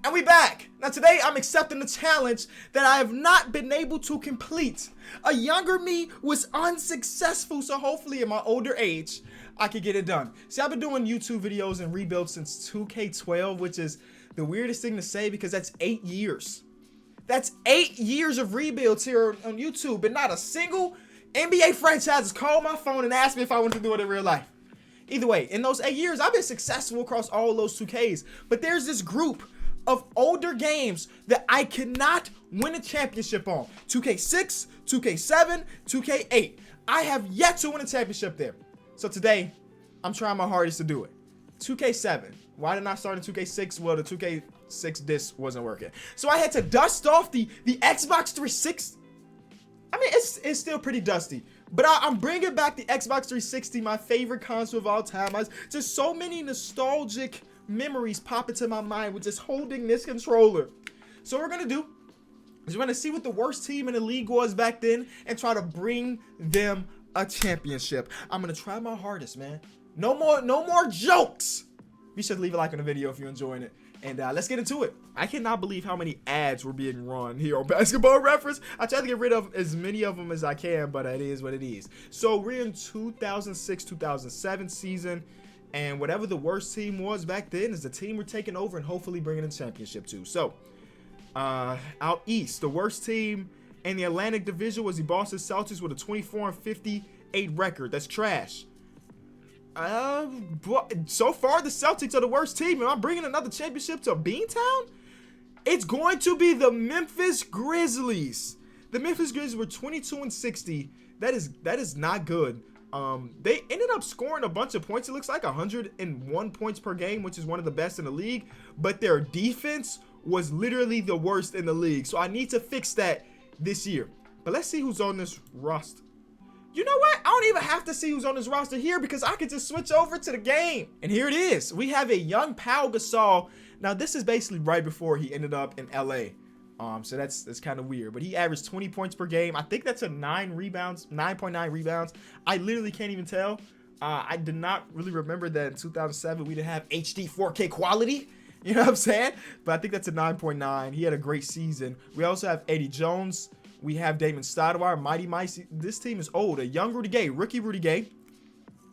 And we back. Now today I'm accepting the challenge that I have not been able to complete. A younger me was unsuccessful, so hopefully in my older age, I could get it done. See, I've been doing YouTube videos and rebuilds since 2K12, which is the weirdest thing to say because that's 8 years. That's 8 years of rebuilds here on YouTube, and not a single NBA franchise has called my phone and asked me if I want to do it in real life. Either way, in those 8 years, I've been successful across all those 2Ks, but there's this group of older games that I cannot win a championship on. 2K6, 2K7, 2K8. I have yet to win a championship there. So today, I'm trying my hardest to do it. 2K7. Why didn't I start in 2K6? Well, the 2K6 disc wasn't working. So I had to dust off the Xbox 360. I mean, it's still pretty dusty. But I'm bringing back the Xbox 360, my favorite console of all time. Just so many nostalgic memories pop into my mind with just holding this controller. So what we're gonna do is we're gonna see what the worst team in the league was back then and try to bring them a championship. I'm gonna try my hardest, man. No more jokes. Be sure to leave a like on the video if you're enjoying it. And let's get into it. I cannot believe how many ads were being run here on Basketball Reference. I try to get rid of as many of them as I can, but it is what it is. So we're in 2006-2007 season. And whatever the worst team was back then is the team we're taking over and hopefully bringing a championship to. So, out east, the worst team in the Atlantic Division was the Boston Celtics with a 24-58 record. That's trash. So far, the Celtics are the worst team. Am I bringing another championship to Beantown? It's going to be the Memphis Grizzlies. The Memphis Grizzlies were 22-60. That is not good. They ended up scoring a bunch of points. It looks like 101 points per game, which is one of the best in the league. But their defense was literally the worst in the league. So I need to fix that this year. But let's see who's on this roster. You know what? I don't even have to see who's on this roster here because I could just switch over to the game. And here it is. We have a young Pau Gasol. Now, this is basically right before he ended up in LA. So that's kind of weird, but he averaged 20 points per game. I think that's a 9.9 rebounds. I literally can't even tell. I did not really remember that in 2007 we didn't have HD 4K quality. You know what I'm saying? But I think that's a 9.9. He had a great season. We also have Eddie Jones. We have Damon Stoudemire, Mighty Mice. This team is old. A young Rudy Gay, rookie Rudy Gay.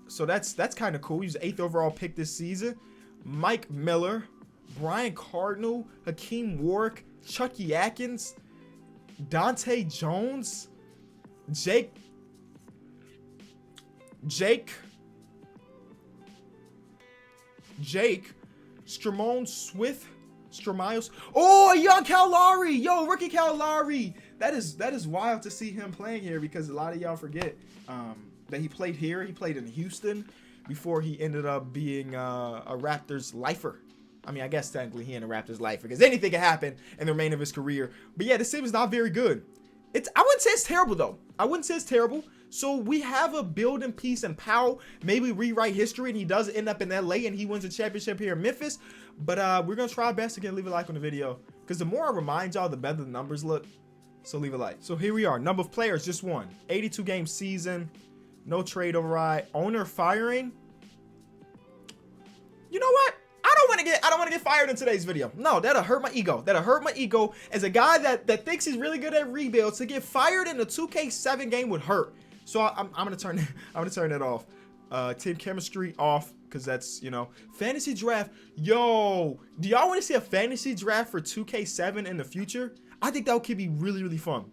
So that's kind of cool. He was the 8th overall pick this season. Mike Miller, Brian Cardinal, Hakeem Warwick, Chucky Atkins, Dante Jones, Jake, Stramone Stramiles. Oh, a young Cal Lowry. Yo, rookie Cal Lowry. That is wild to see him playing here because a lot of y'all forget that he played here. He played in Houston before he ended up being a Raptors lifer. I mean, I guess technically he in a Raptors life because anything can happen in the remainder of his career. But yeah, this team is not very good. I wouldn't say it's terrible though. I wouldn't say it's terrible. So we have a building piece and Powell maybe rewrite history and he does end up in LA and he wins a championship here in Memphis. But we're gonna try our best to leave a like on the video because the more I remind y'all, the better the numbers look. So leave a like. So here we are. Number of players just one. 82 game season. No trade override. Owner firing. You know what? I don't want to get fired in today's video. No, that'll hurt my ego. That'll hurt my ego as a guy that thinks he's really good at rebuilds. To get fired in a 2K7 game would hurt. So I'm gonna turn that off. Team chemistry off because that's, you know, fantasy draft. Yo, do y'all want to see a fantasy draft for 2K7 in the future? I think that could be really, really fun.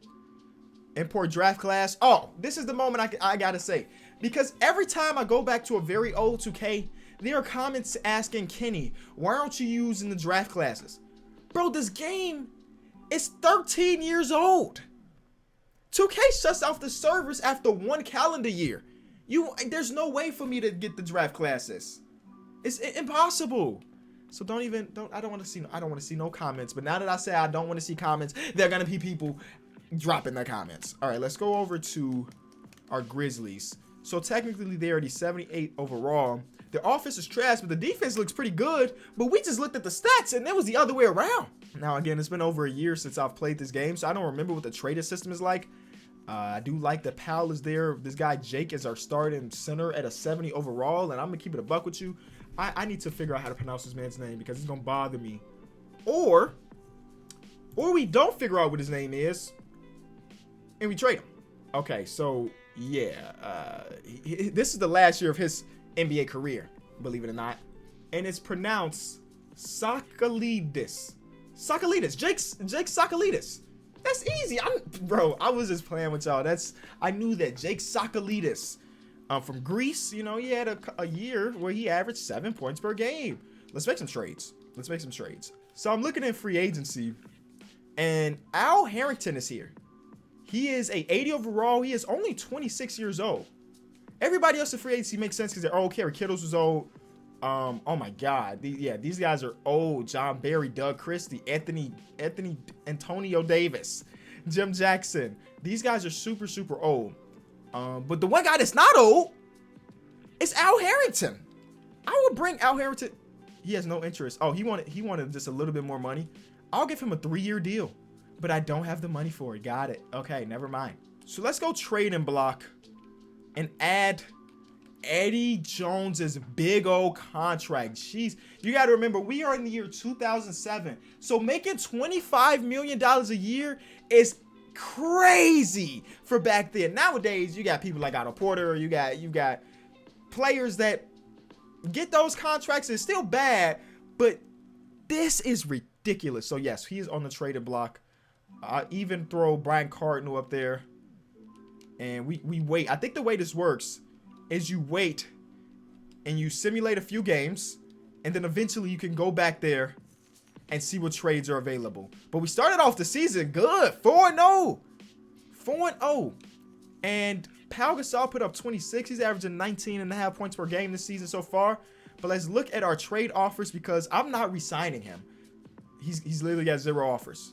Import draft class. Oh, this is the moment I gotta say, because every time I go back to a very old 2K, there are comments asking Kenny, why aren't you using the draft classes? Bro, this game is 13 years old. 2K shuts off the servers after 1 calendar year. There's no way for me to get the draft classes. It's impossible. So I don't want to see no comments. But now that I say I don't want to see comments, there are gonna be people dropping their comments. All right, let's go over to our Grizzlies. So technically they're the 78th overall. Their offense is trash, but the defense looks pretty good. But we just looked at the stats, and it was the other way around. Now, again, it's been over a year since I've played this game, so I don't remember what the trader system is like. I do like that Powell is there. This guy, Jake, is our starting center at a 70 overall, and I'm going to keep it a buck with you. I need to figure out how to pronounce this man's name because it's going to bother me. Or we don't figure out what his name is, and we trade him. Okay, so yeah, this is the last year of his NBA career, believe it or not, and it's pronounced Sakalidis. Jake Sakalidis. That's easy. I was just playing with y'all. I knew that. Jake Sakalidis, from Greece. You know, he had a year where he averaged 7 points per game. Let's make some trades. So I'm looking at free agency, and Al Harrington is here. He is a 80 overall. He is only 26 years old. Everybody else in free agency makes sense because they're old. Kerry Kittles was old. Oh my God. These guys are old. John Barry, Doug Christie, Antonio Davis, Jim Jackson. These guys are super, super old. But the one guy that's not old is Al Harrington. I would bring Al Harrington. He has no interest. Oh, he wanted just a little bit more money. I'll give him a 3-year deal, but I don't have the money for it. Got it. Okay, never mind. So let's go trade and block and add Eddie Jones's big old contract. Jeez, you got to remember, we are in the year 2007. So making $25 million a year is crazy for back then. Nowadays, you got people like Otto Porter. You got players that get those contracts. It's still bad, but this is ridiculous. So yes, he is on the trading block. I even throw Brian Cardinal up there, and we wait. I think the way this works is you wait and you simulate a few games, and then eventually you can go back there and see what trades are available. But we started off the season good, 4-0, and Pau Gasol put up 26. He's averaging 19.5 points per game this season so far. But let's look at our trade offers, because I'm not re-signing him. He's literally got 0 offers.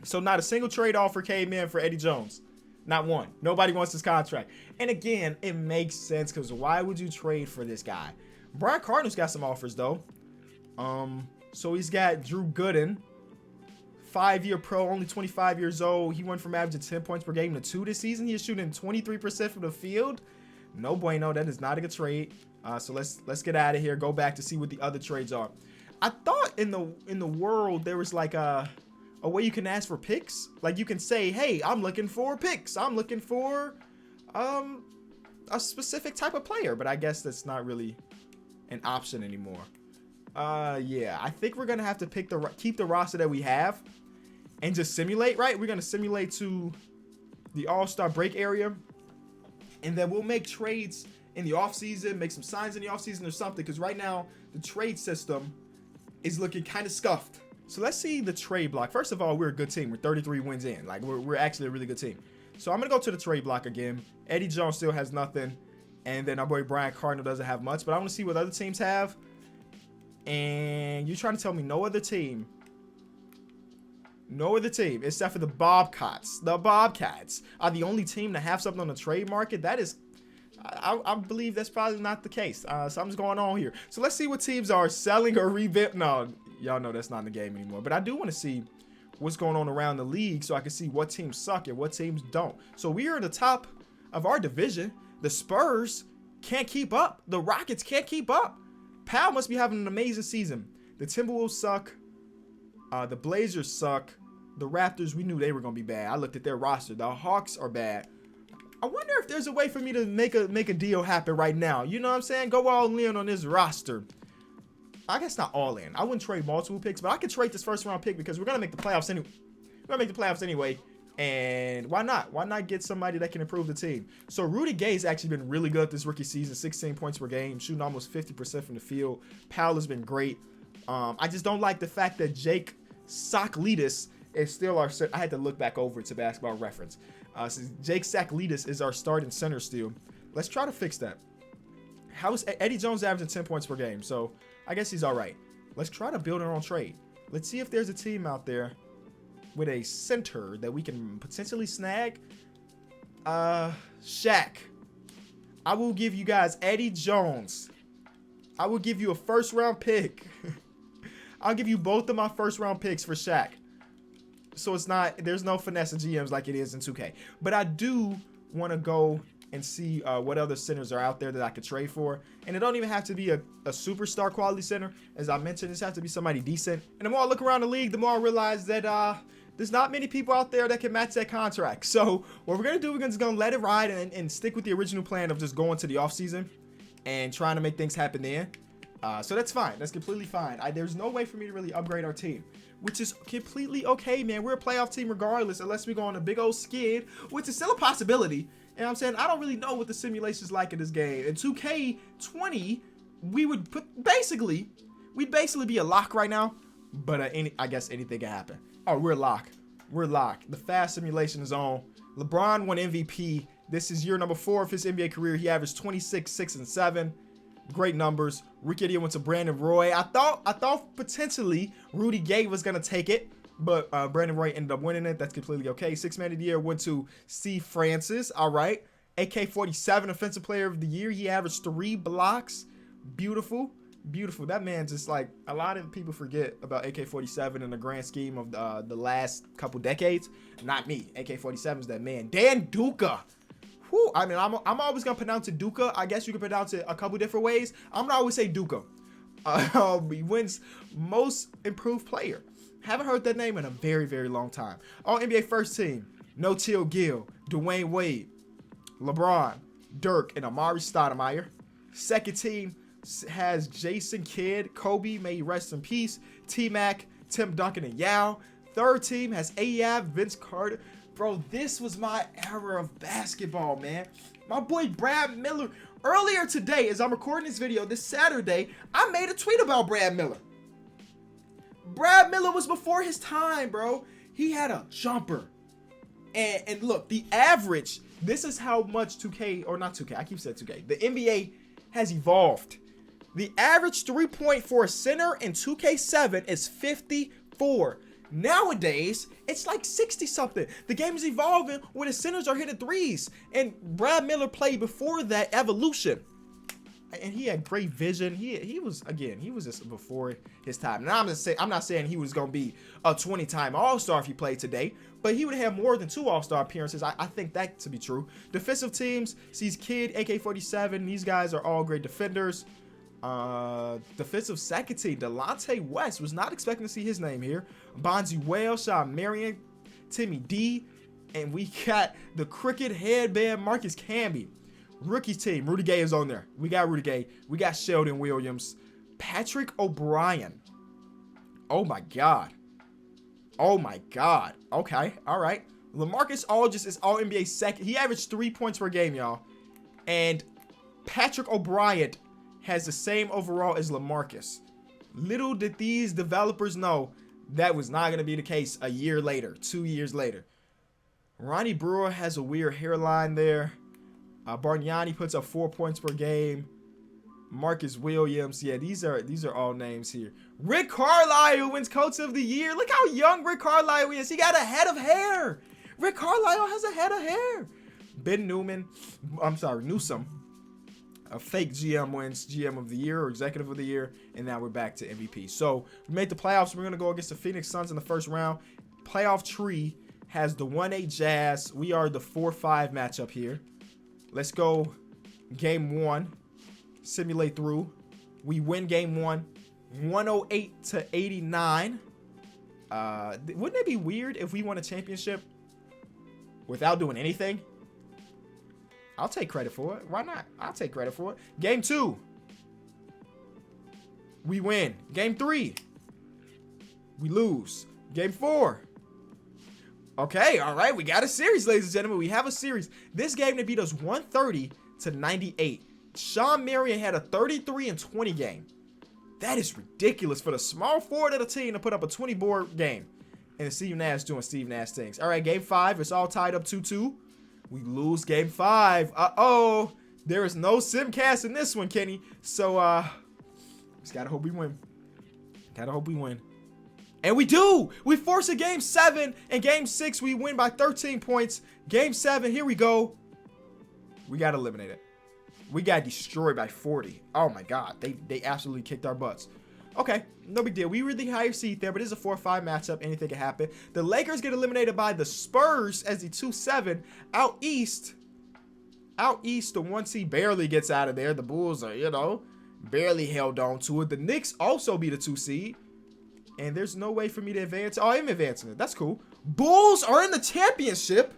So not a single trade offer came in for Eddie Jones. Not one. Nobody wants this contract. And again, it makes sense, because why would you trade for this guy? Brian Cardinal's got some offers though. So he's got Drew Gooden, 5-year pro, only 25 years old. He went from averaging 10 points per game to 2 this season. He is shooting 23% from the field. No bueno. That is not a good trade. So let's get out of here. Go back to see what the other trades are. I thought in the world there was like a way you can ask for picks. Like you can say, hey, I'm looking for picks. I'm looking for a specific type of player. But I guess that's not really an option anymore. Yeah, I think we're gonna have to keep the roster that we have and just simulate, right? We're gonna simulate to the All-Star break area, and then we'll make trades in the offseason, make some signs in the offseason or something, because right now the trade system is looking kind of scuffed. So let's see the trade block. First of all, we're a good team. We're 33 wins in. Like we're actually a really good team. So I'm gonna go to the trade block again. Eddie Jones still has nothing, and then our boy Brian Cardinal doesn't have much. But I want to see what other teams have. And you're trying to tell me no other team except for the Bobcats. The Bobcats are the only team to have something on the trade market. That is, I believe that's probably not the case. Something's going on here. So let's see what teams are selling or revamp. No, y'all know that's not in the game anymore. But I do want to see what's going on around the league so I can see what teams suck and what teams don't. So we are at the top of our division. The Spurs can't keep up. The Rockets can't keep up. Pau must be having an amazing season. The Timberwolves suck. The Blazers suck. The Raptors, we knew they were going to be bad. I looked at their roster. The Hawks are bad. I wonder if there's a way for me to make a deal happen right now. You know what I'm saying? Go all in on this roster. I guess not all in. I wouldn't trade multiple picks, but I could trade this first round pick because we're going to make the playoffs anyway. We're going to make the playoffs anyway. And why not? Why not get somebody that can improve the team? So Rudy Gay's actually been really good this rookie season. 16 points per game, shooting almost 50% from the field. Powell has been great. I just don't like the fact that Jake Sakalidis is still our center. I had to look back over to Basketball Reference. So Jake Sakalidis is our starting center still. Let's try to fix that. How's Eddie Jones averaging 10 points per game? So I guess he's all right. Let's try to build our own trade. Let's see if there's a team out there with a center that we can potentially snag. Shaq. I will give you guys Eddie Jones. I will give you a first round pick. I'll give you both of my first round picks for Shaq. So there's no finesse in GMs like it is in 2K. But I do want to go and see what other centers are out there that I could trade for. And it don't even have to be a superstar quality center. As I mentioned, this has to be somebody decent. And the more I look around the league, the more I realize that there's not many people out there that can match that contract. So what we're going to do, we're just going to let it ride and stick with the original plan of just going to the offseason and trying to make things happen there. So that's fine. That's completely fine. There's no way for me to really upgrade our team, which is completely okay, man. We're a playoff team regardless, unless we go on a big old skid, which is still a possibility. And I'm saying I don't really know what the simulation's like in this game. In 2K20, we'd basically be a lock right now, but I guess anything can happen. Oh, we're locked. We're locked. The fast simulation is on. LeBron won MVP. This is year number 4 of his NBA career. He averaged 26, 6, and 7. Great numbers. Ricky Idiot went to Brandon Roy. I thought potentially Rudy Gay was gonna take it, but Brandon Roy ended up winning it. That's completely okay. 6th man of the year went to Steve Francis. All right. AK-47 offensive player of the year. He averaged 3 blocks. Beautiful. Beautiful. That man, just like a lot of people forget about AK-47 in the grand scheme of the last couple decades. Not me. AK-47 is that man. Dan Duca. Whew. I mean, I'm always gonna pronounce it Duca. I guess you can pronounce it a couple different ways. I'm gonna always say Duca. He wins most improved player. Haven't heard that name in a very, very long time. All NBA first team: No-Till Gill, Dwayne Wade, LeBron, Dirk, and Amari Stoudemire. Second team has Jason Kidd, Kobe, may he rest in peace, T-Mac, Tim Duncan, and Yao. Third team has AAV, Vince Carter. Bro, this was my era of basketball, man. My boy Brad Miller. Earlier today, as I'm recording this video, this Saturday, I made a tweet about Brad Miller. Brad Miller was before his time, bro. He had a jumper. And look, the average, this is how much 2K, or not 2K, I keep saying 2K. The NBA has evolved. The average 3-point for a center in 2K7 is 54. Nowadays, it's like 60-something. The game is evolving where the centers are hitting threes. And Brad Miller played before that evolution. And he had great vision. He was just before his time. Now I'm not saying he was gonna be a 20-time All-Star if he played today, but he would have more than 2 All-Star appearances. I think that to be true. Defensive teams sees Kidd, AK-47. These guys are all great defenders. Defensive second team, Delonte West, was not expecting to see his name here. Bonzi Wales, Sean Marion, Timmy D, and we got the cricket headband Marcus Camby. Rookie team, Rudy Gay is on there. We got Rudy Gay. We got Sheldon Williams. Patrick O'Brien. Oh my God. Oh my God. Okay. All right. LaMarcus Aldridge is all NBA second. He averaged 3 points per game, y'all. And Patrick O'Brien has the same overall as LaMarcus. Little did these developers know that was not going to be the case a year later, 2 years later. Ronnie Brewer has a weird hairline there. Bargnani puts up 4 points per game. Marcus Williams. Yeah, these are all names here. Rick Carlisle wins Coach of the Year. Look how young Rick Carlisle is. He got a head of hair. Rick Carlisle has a head of hair. Ben Newsom. A fake GM wins GM of the Year or Executive of the Year. And now we're back to MVP. So we made the playoffs. We're going to go against the Phoenix Suns in the first round. Playoff tree has the 1-8 Jazz. We are the 4-5 matchup here. Let's go game 1. Simulate through. We win game 1. 108-89. Wouldn't it be weird if we won a championship without doing anything? I'll take credit for it. Why not? I'll take credit for it. Game 2. We win. Game 3. We lose. Game 4. Okay, all right. We got a series, ladies and gentlemen. We have a series. This game, they beat us 130-98. Sean Marion had a 33-20 game. That is ridiculous for the small forward of the team to put up a 20-board game. And Steve Nash doing Steve Nash things. All right, game 5. It's all tied up 2-2. We lose game 5. Uh-oh. There is no simcast in this one, Kenny. So, just gotta hope we win. Gotta hope we win. And we do. We force a game 7. And game 6, we win by 13 points. Game 7, here we go. We got eliminated. We got destroyed by 40. Oh, my God. They absolutely kicked our butts. Okay, no big deal. We were the higher seed there, but it's a 4-5 matchup. Anything can happen. The Lakers get eliminated by the Spurs as the 2-7. Out east, Out east, the 1 seed barely gets out of there. The Bulls are, barely held on to it. The Knicks also be the 2 seed. And there's no way for me to advance. Oh, I am advancing it. That's cool. Bulls are in the championship.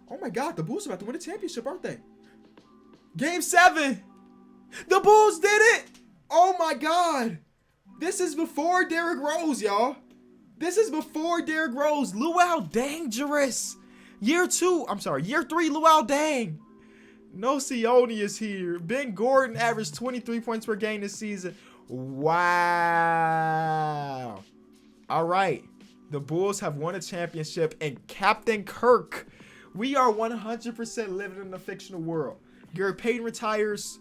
Oh my God, the Bulls are about to win the championship, aren't they? Game 7. The Bulls did it. Oh my God. This is before Derrick Rose, y'all. This is before Derrick Rose. Luau dangerous. Year 3, Luau Dang. No Sione is here. Ben Gordon averaged 23 points per game this season. Wow. All right. The Bulls have won a championship, and Captain Kirk, we are 100% living in a fictional world. Gary Payton retires.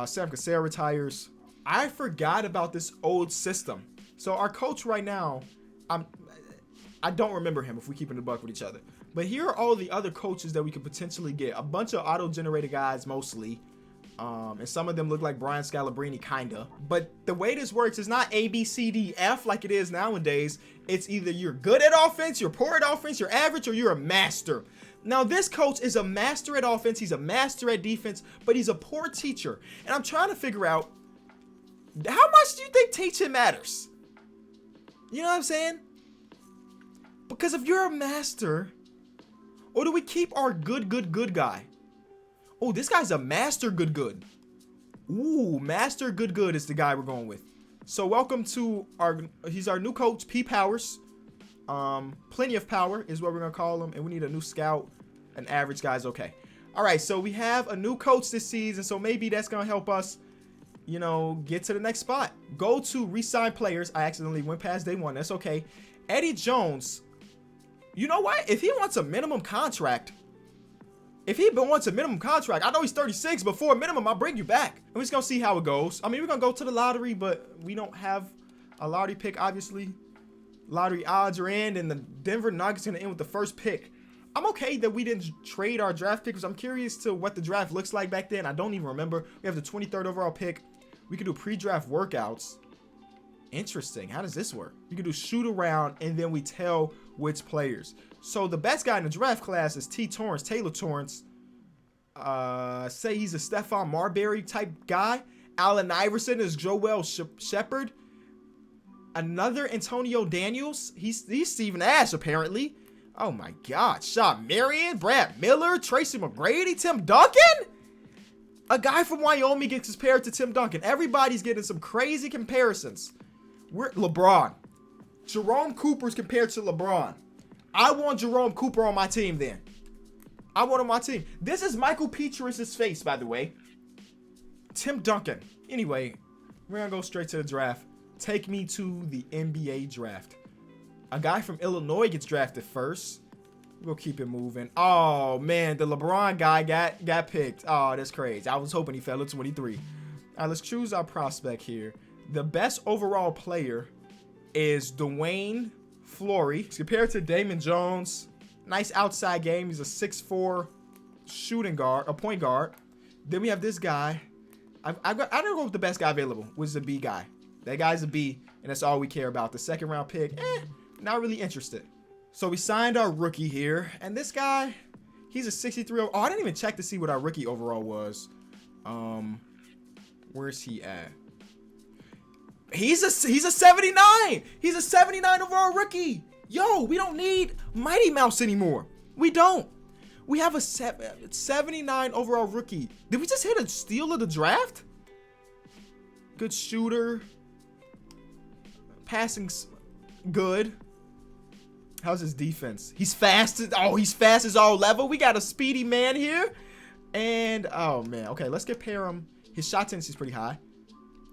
Sam Cassell retires. I forgot about this old system. So our coach right now, I don't remember him if we keep in the buck with each other. But here are all the other coaches that we could potentially get. A bunch of auto-generated guys mostly. And some of them look like Brian Scalabrine, kinda. But the way this works is not A, B, C, D, F like it is nowadays. It's either you're good at offense, you're poor at offense, you're average, or you're a master. Now, this coach is a master at offense, he's a master at defense, but he's a poor teacher. And I'm trying to figure out, how much do you think teaching matters? You know what I'm saying? Because if you're a master, or do we keep our good guy? Oh, this guy's a master good. Ooh, master good is the guy we're going with. So welcome to he's our new coach, P. Powers. Plenty of power is what we're going to call him. And we need a new scout. An average guy's okay. All right, so we have a new coach this season. So maybe that's going to help us, get to the next spot. Go to re-sign players. I accidentally went past day 1. That's okay. Eddie Jones. You know what? If he wants a minimum contract, I know he's 36, but for a minimum, I'll bring you back. And we're just going to see how it goes. I mean, we're going to go to the lottery, but we don't have a lottery pick, obviously. Lottery odds are in, and the Denver Nuggets are going to end with the first pick. I'm okay that we didn't trade our draft pick, because I'm curious to what the draft looks like back then. I don't even remember. We have the 23rd overall pick. We could do pre-draft workouts. Interesting. How does this work? You can do shoot around, and then we tell which players. So the best guy in the draft class is Taylor Torrance. Say he's a Stephon Marbury type guy. Allen Iverson is Joel Shepard. Another Antonio Daniels. He's Steve Nash, apparently. Oh my God. Sean Marion, Brad Miller, Tracy McGrady, Tim Duncan. A guy from Wyoming gets compared to Tim Duncan. Everybody's getting some crazy comparisons. We're LeBron. Jerome Cooper's compared to LeBron. I want Jerome Cooper on my team then. I want him on my team. This is Michael Petras' face, by the way. Tim Duncan. Anyway, we're going to go straight to the draft. Take me to the NBA draft. A guy from Illinois gets drafted first. We'll keep it moving. Oh, man. The LeBron guy got picked. Oh, that's crazy. I was hoping he fell at 23. All right, let's choose our prospect here. The best overall player is Dwayne Flory. He's compared to Damon Jones. Nice outside game. He's a 6'4" shooting guard, a point guard. Then we have this guy. I don't go with the best guy available, which is a B guy. That guy's a B, and that's all we care about. The second round pick, not really interested. So we signed our rookie here, and this guy, he's a 63. Oh, I didn't even check to see what our rookie overall was. Where's he at? He's a 79. He's a 79 overall rookie. Yo, we don't need Mighty Mouse anymore. We don't. We have a 79 overall rookie. Did we just hit a steal of the draft? Good shooter. Passing's good. How's his defense? He's fast. He's fast as all level. We got a speedy man here. And, oh, man. Okay, let's compare him. His shot tendency is pretty high.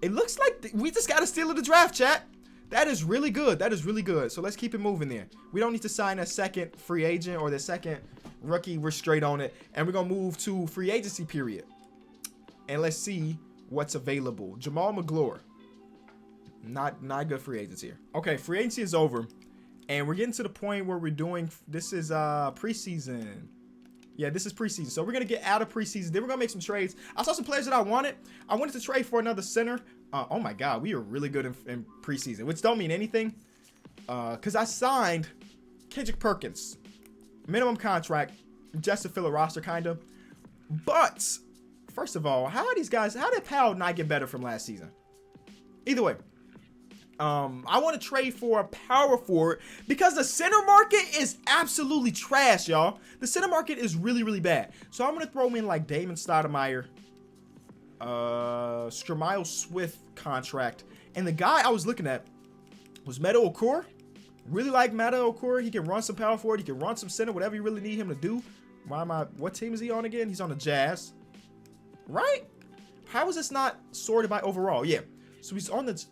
It looks like we just got a steal of the draft, chat. That is really good. That is really good. So let's keep it moving there. We don't need to sign a second free agent or the second rookie. We're straight on it. And we're going to move to free agency period. And let's see what's available. Jamal McGlure. Not good free agents here. Okay, free agency is over. And we're getting to the point where we're doing, this is preseason. Yeah, this is preseason. So we're going to get out of preseason. Then we're going to make some trades. I saw some players that I wanted. I wanted to trade for another center. Oh, my God. We are really good in preseason, which don't mean anything. Because I signed Kendrick Perkins. minimum contract, just to fill a roster, kind of. But first of all, how did Powell not get better from last season? Either way, I want to trade for a power forward because the center market is absolutely trash, y'all. The center market is really, really bad. So I'm going to throw in like Damon Stoudemire, Stremile Swift contract. And the guy I was looking at was Meadow Okor. Really like Meadow Okor. He can run some power forward. He can run some center, whatever you really need him to do. What team is he on again? He's on the Jazz. Right? How is this not sorted by overall? Yeah. So he's on the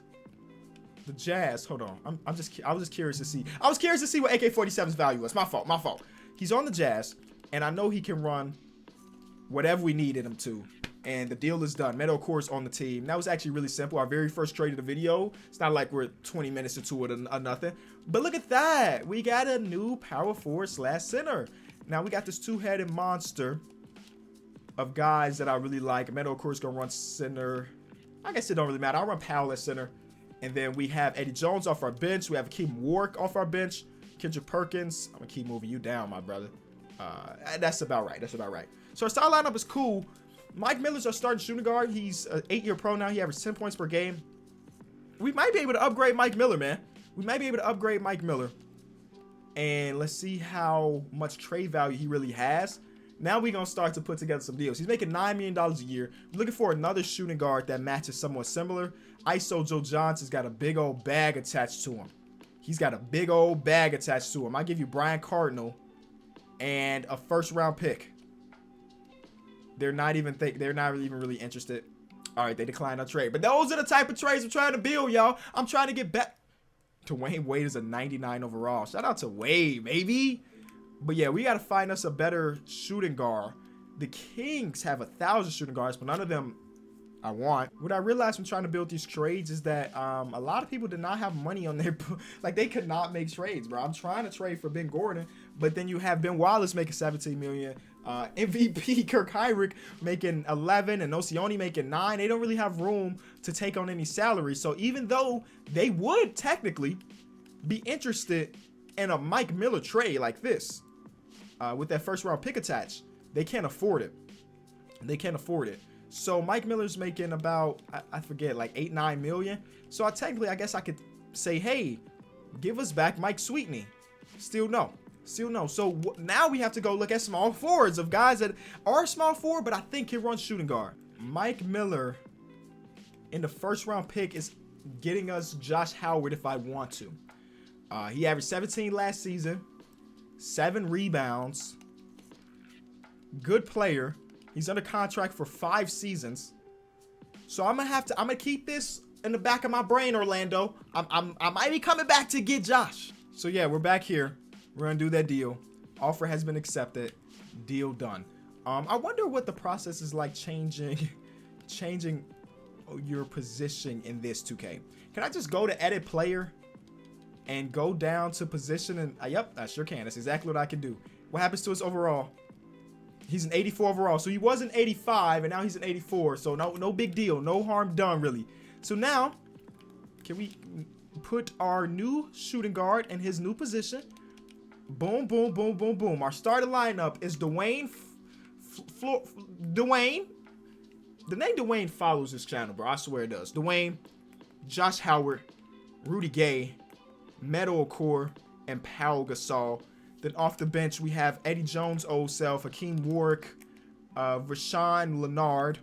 Jazz. Hold on. I was just curious to see. I was curious to see what AK-47's value was. My fault. He's on the Jazz, and I know he can run whatever we needed him to. And the deal is done. Meadow Okor's on the team. That was actually really simple. Our very first trade of the video. It's not like we're 20 minutes into it or nothing. But look at that. We got a new power forward / center. Now we got this two-headed monster of guys that I really like. Meadow Okor's gonna run center. I guess it don't really matter. I'll run Powell at center. And then we have Eddie Jones off our bench. We have Akeem Warwick off our bench. Kendrick Perkins. I'm gonna keep moving you down, my brother. That's about right. So our style lineup is cool. Mike Miller's our starting shooting guard. He's an 8-year pro now. He averages 10 points per game. We might be able to upgrade Mike Miller, man. And let's see how much trade value he really has. Now we're going to start to put together some deals. He's making $9 million a year. We're looking for another shooting guard that matches somewhat similar. ISO Joe Johnson's got a big old bag attached to him. I'll give you Brian Cardinal and a first-round pick. They're not even really interested. All right, they declined our trade. But those are the type of trades I'm trying to build, y'all. I'm trying to get back. Dwayne Wade is a 99 overall. Shout out to Wade, baby. But yeah, we got to find us a better shooting guard. The Kings have 1,000 shooting guards, but none of them I want. What I realized when trying to build these trades is that a lot of people did not have money on their like they could not make trades, bro. I'm trying to trade for Ben Gordon, but then you have Ben Wallace making 17 million, MVP Kirk Heinrich making 11, and Nocioni making 9. They don't really have room to take on any salary. So even though they would technically be interested in a Mike Miller trade like this, with that first round pick attached, they can't afford it. So Mike Miller's making about, I forget, like 8-9 million. So I guess I could say, hey, give us back Mike Sweetney. Still no. So now we have to go look at small forwards of guys that are small forward, but I think can run shooting guard. Mike Miller in the first round pick is getting us Josh Howard if I want to. He averaged 17 last season, 7 rebounds, good player. He's under contract for 5 seasons. So I'm gonna keep this in the back of my brain, Orlando. I might be coming back to get Josh. So yeah, we're back here. We're gonna do that deal. Offer has been accepted. Deal done. I wonder what the process is like changing your position in this 2K. Can I just go to edit player and go down to position and yep, I sure can. That's exactly what I can do. What happens to his overall? He's an 84 overall. So he was an 85 and now he's an 84. So no big deal. No harm done really. So now can we put our new shooting guard in his new position? Boom, boom, boom, boom, boom. Our starting lineup is Dwayne. Dwayne. The name Dwayne follows this channel, bro. I swear it does. Dwayne, Josh Howard, Rudy Gay, Meadow Okor, and Pau Gasol. Then off the bench, we have Eddie Jones' old self, Akeem Warwick, Rashawn Leonard,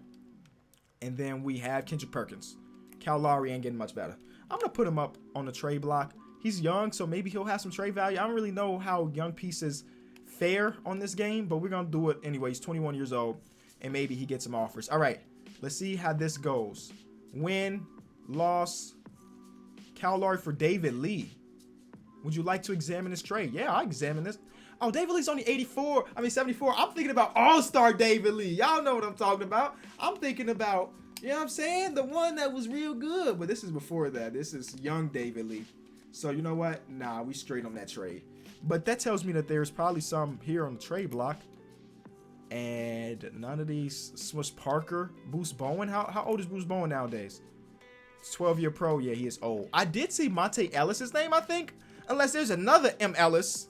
and then we have Kendrick Perkins. Cal Lowry ain't getting much better. I'm going to put him up on the trade block. He's young, so maybe he'll have some trade value. I don't really know how young pieces fare on this game, but we're going to do it anyway. He's 21 years old, and maybe he gets some offers. All right, let's see how this goes. Win, loss, Cal Lowry for David Lee. Would you like to examine this trade? Yeah, I'll examine this. Oh, David Lee's only 74. I mean, 74. I'm thinking about All-Star David Lee. Y'all know what I'm talking about. I'm thinking about, you know what I'm saying? The one that was real good. But this is before that. This is young David Lee. So, you know what? Nah, we straight on that trade. But that tells me that there's probably some here on the trade block. And none of these. Smush Parker, Bruce Bowen. How old is Bruce Bowen nowadays? 12-year pro. Yeah, he is old. I did see Monte Ellis' name, I think. Unless there's another M. Ellis.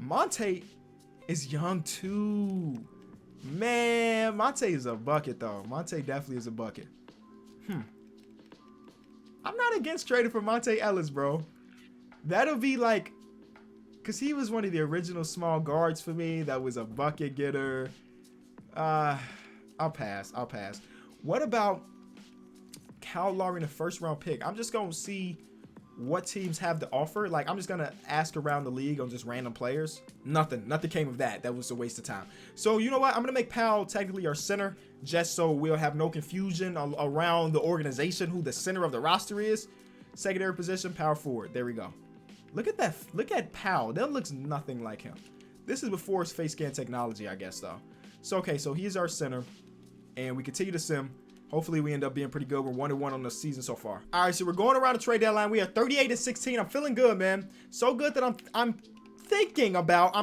Monte is young too. Man, Monte is a bucket though. Monte definitely is a bucket. I'm not against trading for Monte Ellis, bro. That'll be like, because he was one of the original small guards for me that was a bucket getter. I'll pass. What about Kyle Lowry in a first-round pick? I'm just going to see what teams have to offer. Like, I'm just going to ask around the league on just random players. Nothing came of that. That was a waste of time. So, you know what? I'm going to make Powell technically our center just so we'll have no confusion around the organization who the center of the roster is. Secondary position, power forward. There we go. Look at that. Look at Powell. That looks nothing like him. This is before his face scan technology, I guess, though. So, okay, so he's our center, and we continue to sim. Hopefully, we end up being pretty good. We're 1-1 on the season so far. All right, so we're going around the trade deadline. We are 38-16. I'm feeling good, man. So good that I'm thinking about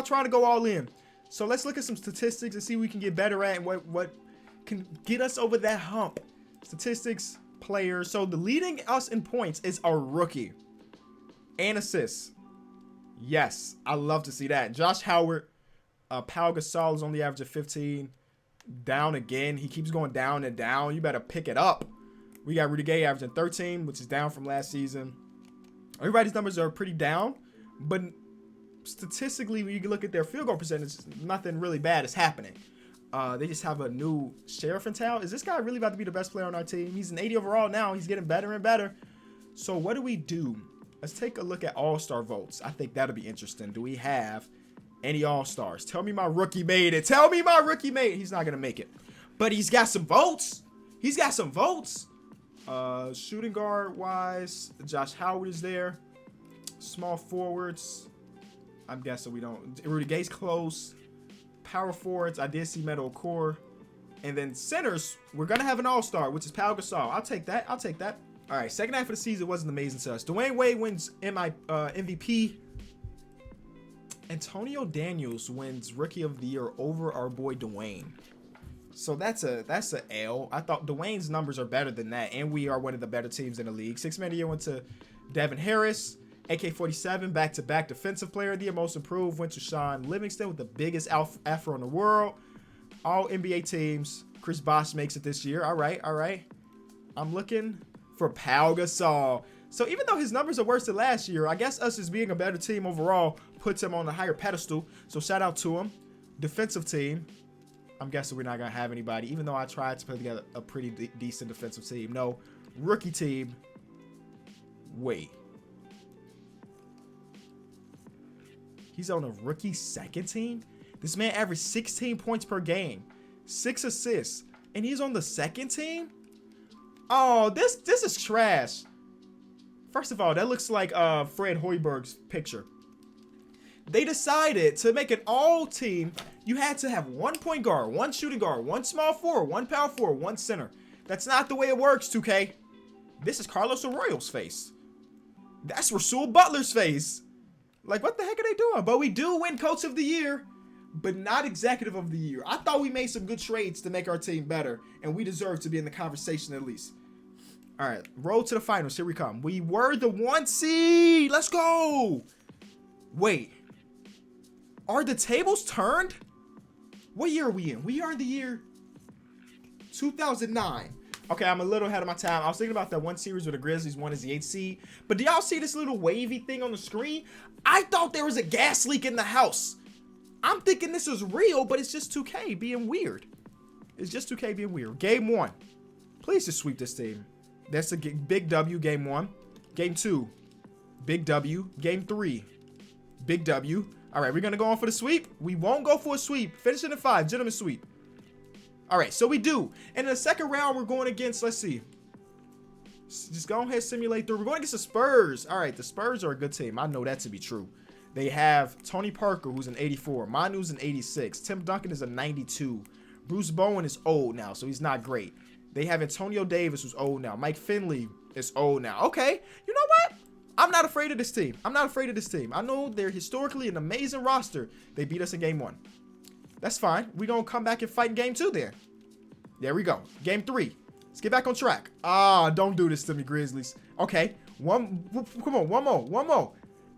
trying to go all in. So let's look at some statistics and see what we can get better at and what can get us over that hump. Statistics, players. So the leading us in points is our rookie and assists. Yes, I love to see that. Josh Howard, Pau Gasol is only averaging 15. Down again. He keeps going down and down. You better pick it up. We got Rudy Gay averaging 13, which is down from last season. Everybody's numbers are pretty down, but statistically, when you look at their field goal percentage, nothing really bad is happening. They just have a new sheriff in town. Is this guy really about to be the best player on our team? He's an 80 overall now. He's getting better and better. So what do we do? Let's take a look at all-star votes. I think that'll be interesting. Do we have any all-stars? Tell me my rookie made it. Tell me my rookie made it. He's not going to make it. But he's got some votes. He's got some votes. Shooting guard-wise, Josh Howard is there. Small forwards, I'm guessing we don't. Rudy Gay's close. Power forwards, I did see Metal Core. And then centers, we're going to have an all-star, which is Pau Gasol. I'll take that. All right, second half of the season wasn't amazing to us. Dwayne Wade wins MVP. Antonio Daniels wins Rookie of the Year over our boy Dwayne. So that's a L. I thought Dwayne's numbers are better than that, and we are one of the better teams in the league. Sixth man of the year went to Devin Harris. AK-47, back-to-back defensive player of the year. Most improved went to Sean Livingston with the biggest afro in the world. All NBA teams. Chris Bosh makes it this year. All right. I'm looking for Pau Gasol. So even though his numbers are worse than last year, I guess us as being a better team overall puts him on a higher pedestal. So shout out to him. Defensive team. I'm guessing we're not going to have anybody, even though I tried to put together a pretty decent defensive team. No. Rookie team. Wait. He's on a rookie second team? This man averaged 16 points per game. 6 assists. And he's on the second team? Oh, this is trash. First of all, that looks like Fred Hoiberg's picture. They decided to make an all team. You had to have one point guard, one shooting guard, one small forward, one power forward, one center. That's not the way it works, 2K. This is Carlos Arroyo's face. That's Rasul Butler's face. Like, what the heck are they doing? But we do win Coach of the Year, but not Executive of the Year. I thought we made some good trades to make our team better, and we deserve to be in the conversation at least. All right, road to the finals. Here we come. We were the 1 seed. Let's go. Wait. Are the tables turned? What year are we in? We are in the year 2009. Okay, I'm a little ahead of my time. I was thinking about that one series where the Grizzlies won as the 8th seed. But do y'all see this little wavy thing on the screen? I thought there was a gas leak in the house. I'm thinking this is real, but it's just 2K being weird. It's just 2K being weird. Game 1. Please just sweep this team. That's a big W, game 1. Game 2. Big W. Game 3. Big W. All right, we're going to go on for the sweep. We won't go for a sweep. Finishing at 5. Gentlemen sweep. All right, so we do. And in the second round, we're going against, let's see. Just go ahead and simulate through. We're going against the Spurs. All right, the Spurs are a good team. I know that to be true. They have Tony Parker, who's an 84. Manu's an 86. Tim Duncan is a 92. Bruce Bowen is old now, so he's not great. They have Antonio Davis, who's old now. Mike Finley is old now. Okay, you know what? I'm not afraid of this team. I know they're historically an amazing roster. They beat us in game 1. That's fine. We're going to come back and fight in game 2 there. There we go. Game 3. Let's get back on track. Don't do this to me, Grizzlies. Okay. Come on. One more.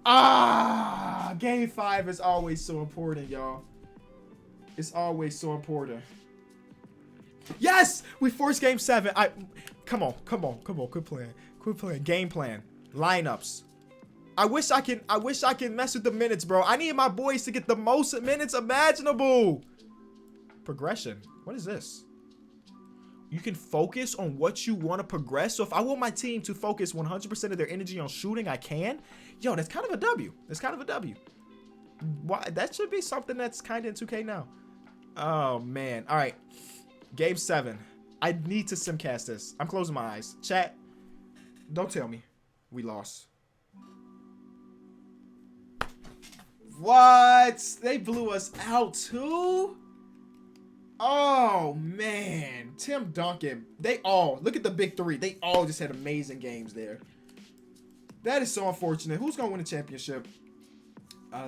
Ah, game 5 is always so important, y'all. It's always so important. Yes, we forced game 7. Come on. Quit playing. Game plan, lineups. I wish I can mess with the minutes, bro. I need my boys to get the most minutes imaginable. Progression. What is this? You can focus on what you want to progress. So if I want my team to focus 100% of their energy on shooting, I can. Yo, that's kind of a W. That's kind of a W. Why? That should be something that's kind of in 2K now. Oh, man. All right. Game 7. I need to simcast this. I'm closing my eyes. Chat, don't tell me we lost. What? They blew us out too? Oh, man. Tim Duncan. They all, look at the big 3. They all just had amazing games there. That is so unfortunate. Who's going to win the championship?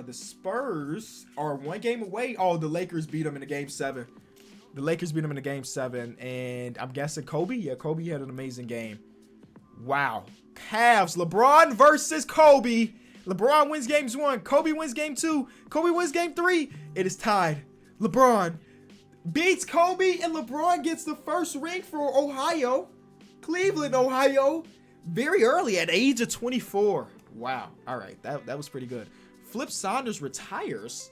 The Spurs are 1 game away. Oh, the Lakers beat them in the game 7. The Lakers beat them in the game 7. And I'm guessing Kobe. Yeah, Kobe had an amazing game. Wow. Cavs. LeBron versus Kobe. LeBron wins games 1. Kobe wins game 2. Kobe wins game 3. It is tied. LeBron beats Kobe, and LeBron gets the first ring for Ohio. Cleveland, Ohio. Very early at the age of 24. Wow. All right. That was pretty good. Flip Saunders retires.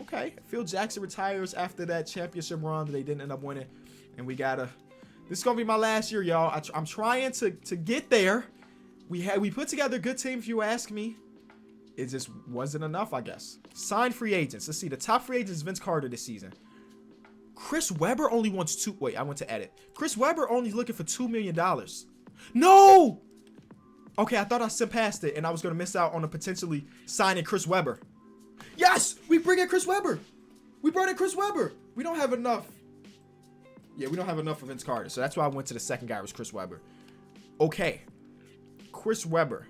Okay. Phil Jackson retires after that championship run that they didn't end up winning. And we gotta... This is going to be my last year, y'all. I'm trying to get there. We put together a good team, if you ask me. It just wasn't enough, I guess. Signed free agents. Let's see. The top free agent is Vince Carter this season. Chris Webber only wants 2... Wait, I went to edit. Chris Webber only looking for $2 million. No! Okay, I thought I sent past it, and I was going to miss out on a potentially signing Chris Webber. Yes! We bring in Chris Webber! We brought in Chris Webber! We don't have enough. Yeah, we don't have enough for Vince Carter, so that's why I went to the second guy, was Chris Webber. Okay. Chris Webber.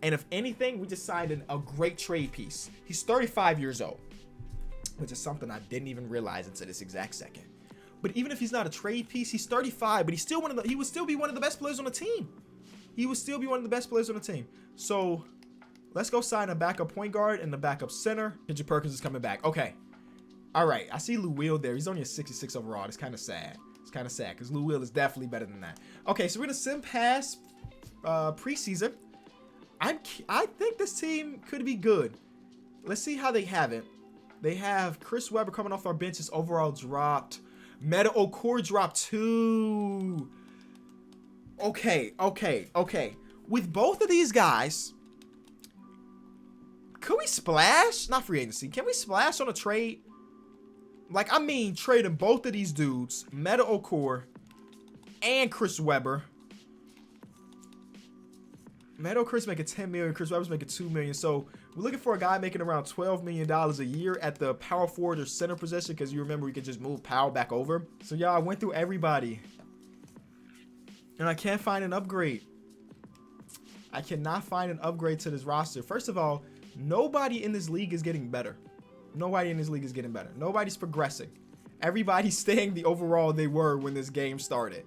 And if anything, we just signed a great trade piece. He's 35 years old, which is something I didn't even realize until this exact second. But even if he's not a trade piece, he's 35, but he would still be one of the best players on the team. He would still be one of the best players on the team. So let's go sign a backup point guard and the backup center. Kendrick Perkins is coming back. Okay. All right. I see Lou Will there. He's only a 66 overall. It's kind of sad. It's kind of sad because Lou Will is definitely better than that. Okay, so we're going to sim pass preseason. I think this team could be good. Let's see how they have it. They have Chris Webber coming off our bench. His overall dropped. Meta Okor dropped 2. Okay. With both of these guys, could we splash? Not free agency. Can we splash on a trade? Like, I mean, trading both of these dudes, Meta Okor and Chris Webber. Meta Okor's making $10 million. Chris Webber's making $2 million. So we're looking for a guy making around $12 million a year at the power forward or center position, because you remember we could just move Powell back over. So y'all, I went through everybody, and I can't find an upgrade. I cannot find an upgrade to this roster. First of all, nobody in this league is getting better. Nobody in this league is getting better. Nobody's progressing. Everybody's staying the overall they were when this game started.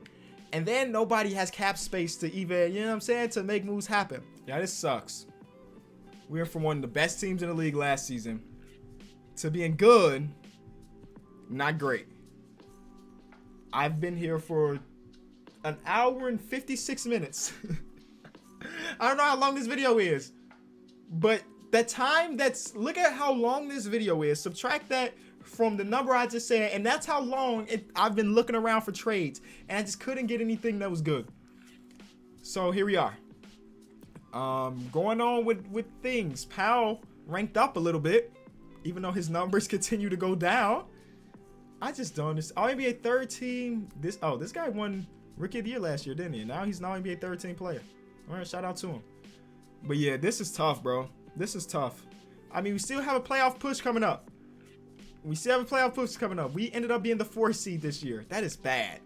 And then nobody has cap space to even, you know what I'm saying, to make moves happen. Yeah, this sucks. We went from one of the best teams in the league last season to being good, not great. I've been here for an hour and 56 minutes. I don't know how long this video is, but that time look at how long this video is. Subtract that from the number I just said, and that's how long I've been looking around for trades, and I just couldn't get anything that was good. So here we are. Going on with things. Powell ranked up a little bit, even though his numbers continue to go down. I just don't understand. All NBA third team. This guy won Rookie of the Year last year, didn't he? Now he's an All NBA third team player. All right, shout out to him. But yeah, this is tough, bro. This is tough. I mean, we still have a playoff push coming up. We ended up being the 4th seed this year. That is bad.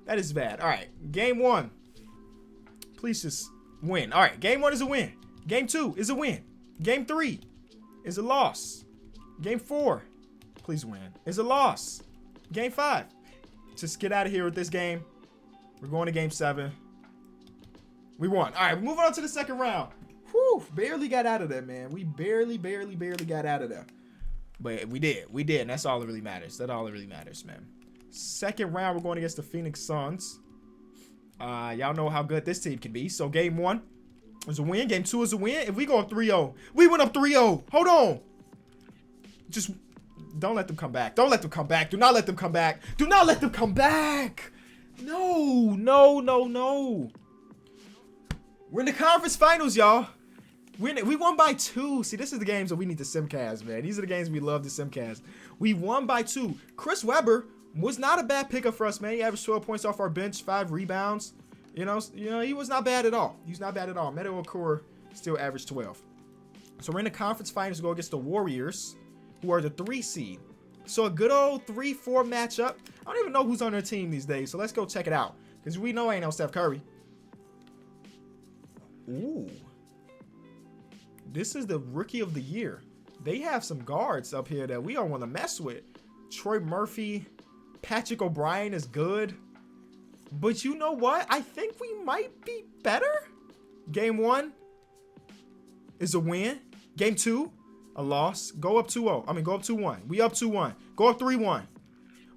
That is bad. All right, game 1. Please just win. All right, game 1 is a win. Game 2 is a win. Game 3 is a loss. Game 4, please win, is a loss. Game 5, just get out of here with this game. We're going to game 7. We won. All right, we're moving on to the second round. Whew, barely got out of there, man. We barely got out of there. But we did, and that's all that really matters. That's all that really matters, man. Second round, we're going against the Phoenix Suns. Y'all know how good this team can be. So game 1 is a win. Game 2 is a win. If we go up 3-0, we went up 3-0. Hold on. Just don't let them come back. Don't let them come back. Do not let them come back. Do not let them come back. No. We're in the conference finals, y'all. We won by 2. See, this is the games that we need to simcast, man. These are the games we love to simcast. We won by 2. Chris Webber was not a bad pickup for us, man. He averaged 12 points off our bench, 5 rebounds. You know, he was not bad at all. He was not bad at all. Meadow Okoro still averaged 12. So we're in the conference finals to go against the Warriors, who are the 3 seed. So a good old 3-4 matchup. I don't even know who's on their team these days. So let's go check it out, because we know ain't no Steph Curry. Ooh. This is the rookie of the year. They have some guards up here that we don't want to mess with. Troy Murphy, Patrick O'Brien is good. But you know what? I think we might be better. Game 1 is a win. Game 2, a loss. Go up 2-0. I mean, go up 2-1. We up 2-1. Go up 3-1.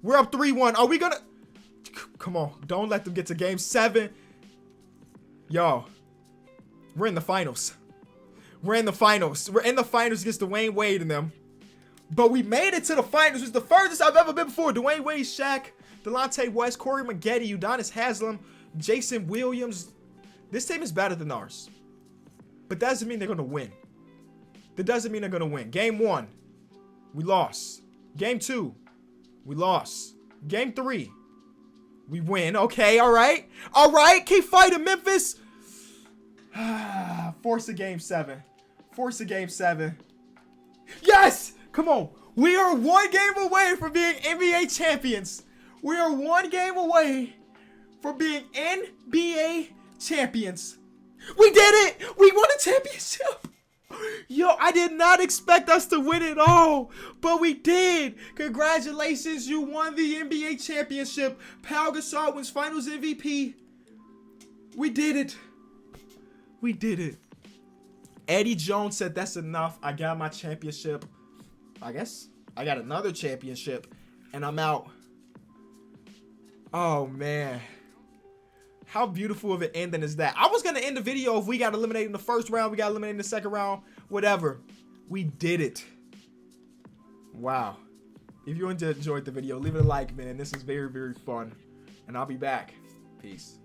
We're up 3-1. Are we gonna... Come on. Don't let them get to game 7. Y'all, we're in the finals. We're in the finals. We're in the finals against Dwayne Wade and them. But we made it to the finals. It's the furthest I've ever been before. Dwayne Wade, Shaq, Delonte West, Corey Maggette, Udonis Haslem, Jason Williams. This team is better than ours. But that doesn't mean they're going to win. That doesn't mean they're going to win. Game 1, we lost. Game 2, we lost. Game 3, we win. Okay, all right. All right, keep fighting, Memphis. Force a game 7. Force a game 7. Yes! Come on. We are 1 game away from being NBA champions. We are 1 game away from being NBA champions. We did it! We won a championship! Yo, I did not expect us to win it all, but we did. Congratulations, you won the NBA championship. Pau Gasol wins Finals MVP. We did it. We did it. Eddie Jones said that's enough. I got my championship. I guess I got another championship, and I'm out. Oh, man. How beautiful of an ending is that? I was going to end the video if we got eliminated in the first round, we got eliminated in the second round, whatever. We did it. Wow. If you enjoyed the video, leave it a like, man. This is very, very fun. And I'll be back. Peace.